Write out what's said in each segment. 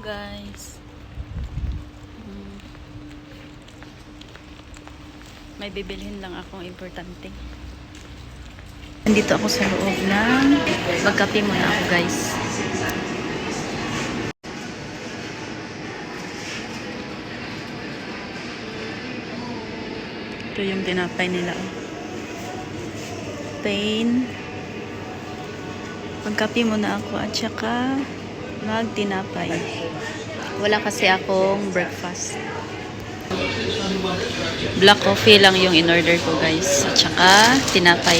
guys. May bibilhin lang akong importante. Nandito ako sa loob ng magkape muna ako guys. Ito yung tinapay nila. Pain. Magkape muna ako at saka magtinapay. Wala kasi akong breakfast. Black coffee lang yung in-order ko guys. At saka tinapay.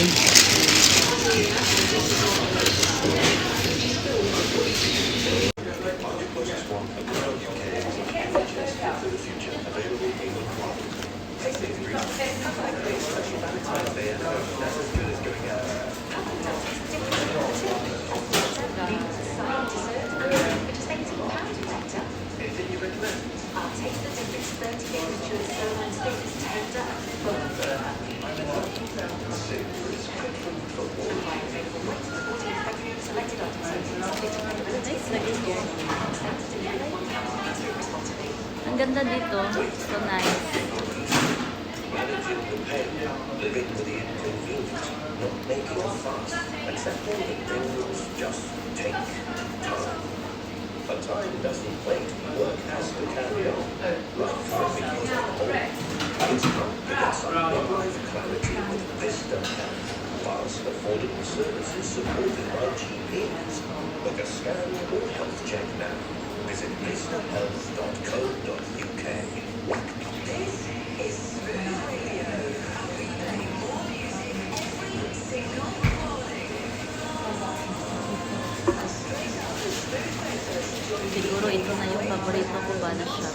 Ang ganda dito. So nice. Living with the inconvenience, not making a fuss, accepting that things just take time. But time doesn't wait, work has to carry on. Life can be put on hold. It's not to get some life clarity with Vista Health. Fast, affordable services supported by GPs. Book a scan or health check now. Visit vistahealth.co.uk. This is Siguro ito na yung paborito ko ba na siya.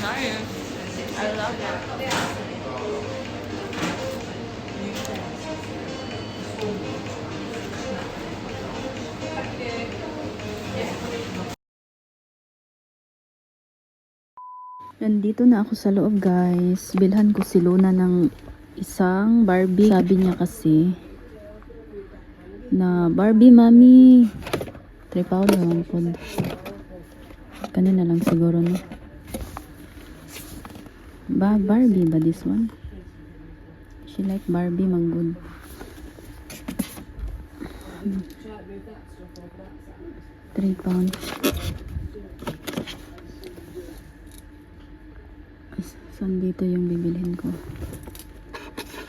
Nice. I love it. Nandito na ako sa loob guys. Bilhan ko si Luna ng isang Barbie. Sabi niya kasi na Barbie mami. Tripaw lang po. Kanina lang siguro no. Barbie ba this one? She like Barbie manggod. £3. Saan dito yung bibilhin ko?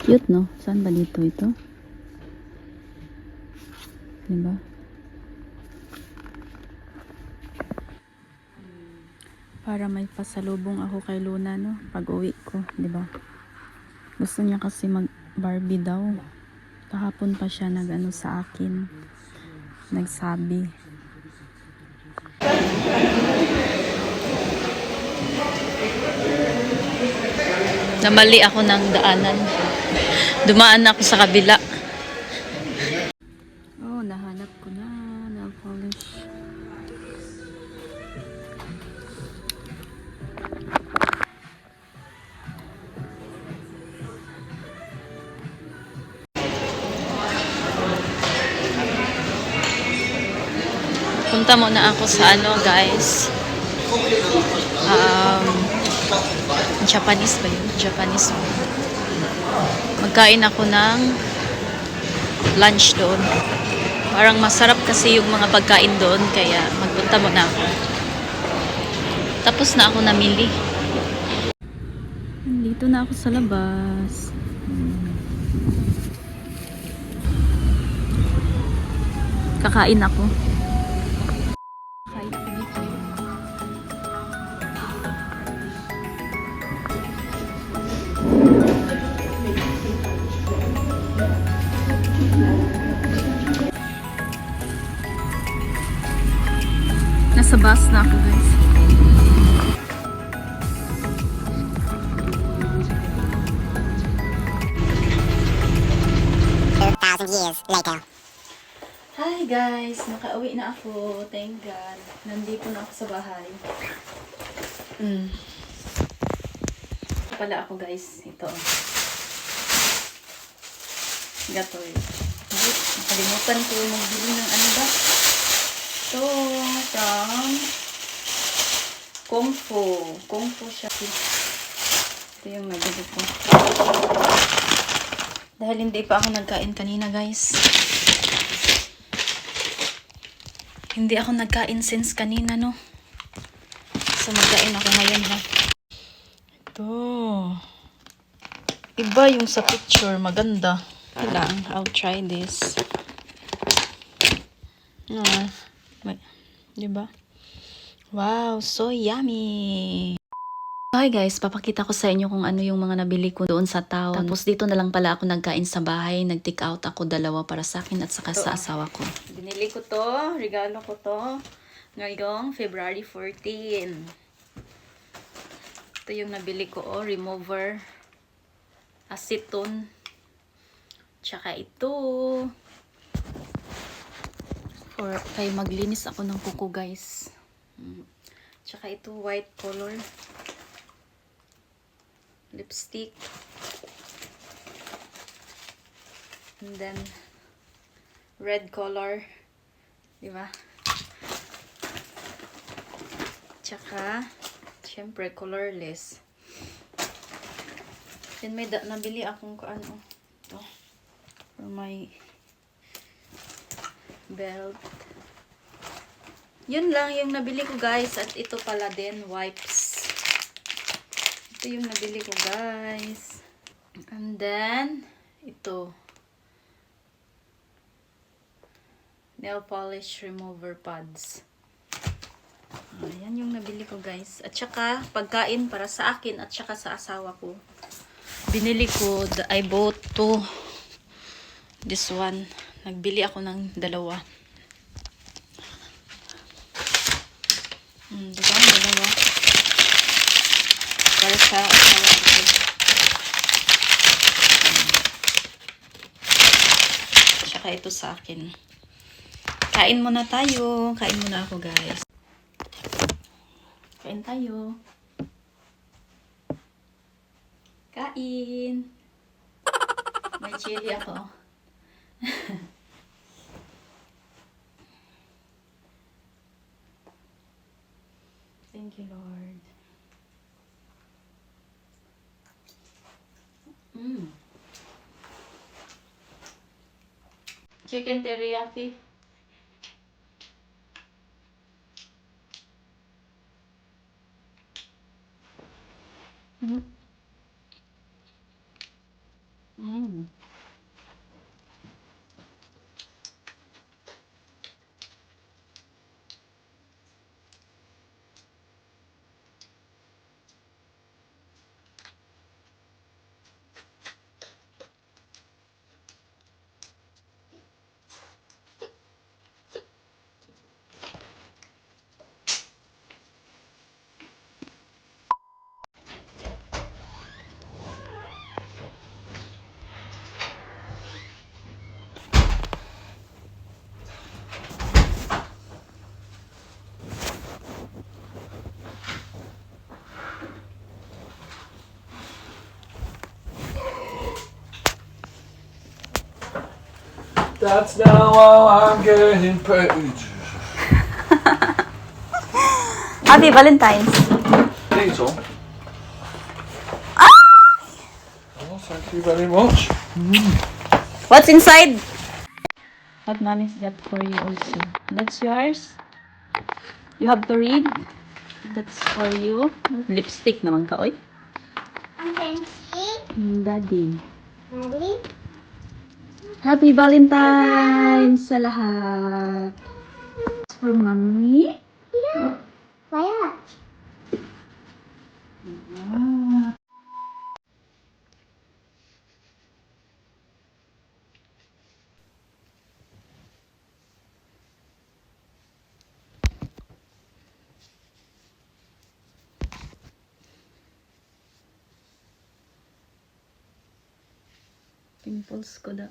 Cute no? Saan ba dito ito? Diba? Para may pasalubong ako kay Luna no? Pag uwi ko, diba? Gusto niya kasi mag Barbie daw. Kahapon pa siya nag-ano sa akin. Nagsabi. Namali ako ng daanan. Dumaan ako sa kabila. Oh, nahanap ko na. Nail polish. Punta muna ako sa ano guys. Japanese ba yun? Japanese food. Magkain ako ng lunch doon. Parang masarap kasi yung mga pagkain doon. Kaya magpunta muna ako. Tapos na ako namili. Nandito na ako sa labas. Kakain ako. Kakain ako dito. Nasa bus na ako guys. 2,000 years later. Hi guys! Nakauwi na ako. Thank God. Nandito na ako sa bahay. Pala ako guys. Ito. Gatoy. Ay, nakalimutan ko magbili ng ano ba? Ito. From Kung Fu. Kung Fu Shopee. Ito yung nabili ko. Dahil hindi pa ako nagkain kanina guys. Hindi ako nagkain since kanina, no? So, magkain ako ngayon, ha? Ito. Iba yung sa picture. Maganda. Lang. I'll try this. Diba? Wow, so yummy! Hi guys, papakita ko sa inyo kung ano yung mga nabili ko doon sa town. Tapos dito na lang pala ako nagkain sa bahay. Nag-take out ako 2 para sa akin at saka sa asawa ko. Binili ko to, regalo ko to ngayong February 14. Ito yung nabili ko, remover, acetone, tsaka ito. Or kay maglinis ako ng kuko guys. Tsaka ito white color. Lipstick. And then red color. Diba? Tsaka syempre colorless. Then may nabili akong ano. Ito. For my belt. Yun lang yung nabili ko guys. At ito pala din wipes. Ito yung nabili ko guys. And then ito. Nail polish remover pads. Ayan yung nabili ko guys. At saka pagkain para sa akin at saka sa asawa ko. Binili ko, I bought this one. Nagbili ako ng 2. Diba? 2. Para sa asawa ko. Tsaka ito sa akin. Kain muna tayo. Kain muna ako guys. Kain tayo. Kain. May chili ako. Thank you, Lord. Chicken teriyaki. That's now how I'm getting paid. Happy Valentine's. These all. Oh, thank you very much. What's inside? What mommy's got for you also. That's yours. You have to read. That's for you. Lipstick naman ka, oy. Daddy. Happy Valentine's sa lahat. For mommy. Kaya. Pimples ko da.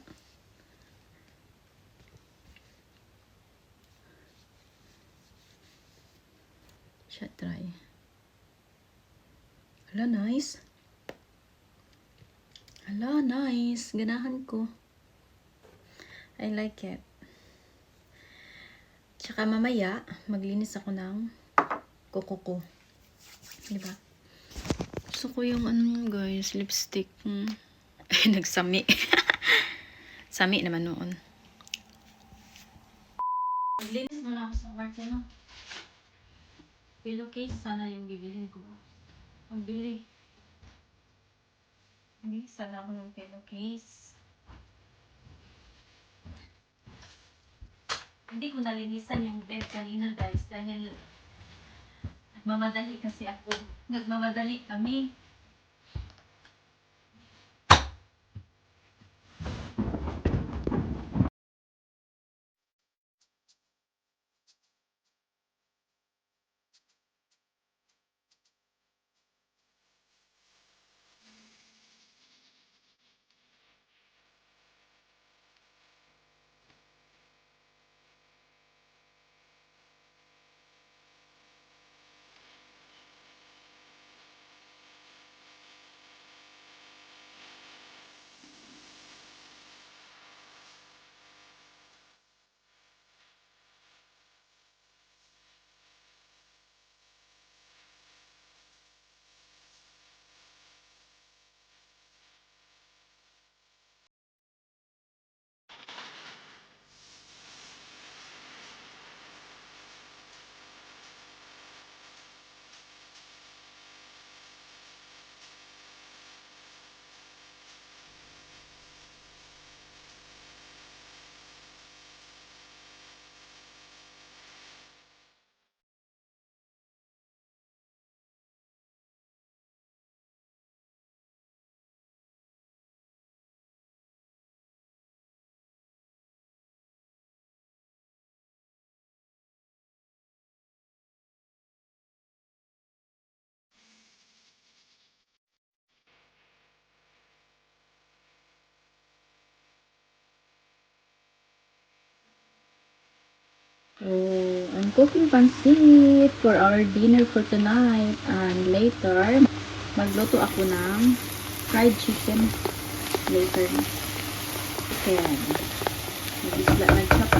Siya try. Hala, nice. Hala, nice. Ganahan ko. I like it. Tsaka mamaya, maglinis ako ng kuko ko. Diba? Gusto ko yung ano guys, lipstick. Ay, nagsami. Sami naman noon. Maglinis muna ako sa kwarto, no? Pillowcase, sana yung bibilhin ko. Magbili. Hindi, sana ako ng pillowcase. Hindi ko nalinisan yung bed kanina guys dahil nagmamadali kasi ako. Nagmamadali kami. So, I'm cooking pancit for our dinner for tonight. And later, magluto ako ng fried chicken. Later na. Ayan. Mag-isla, nag-chop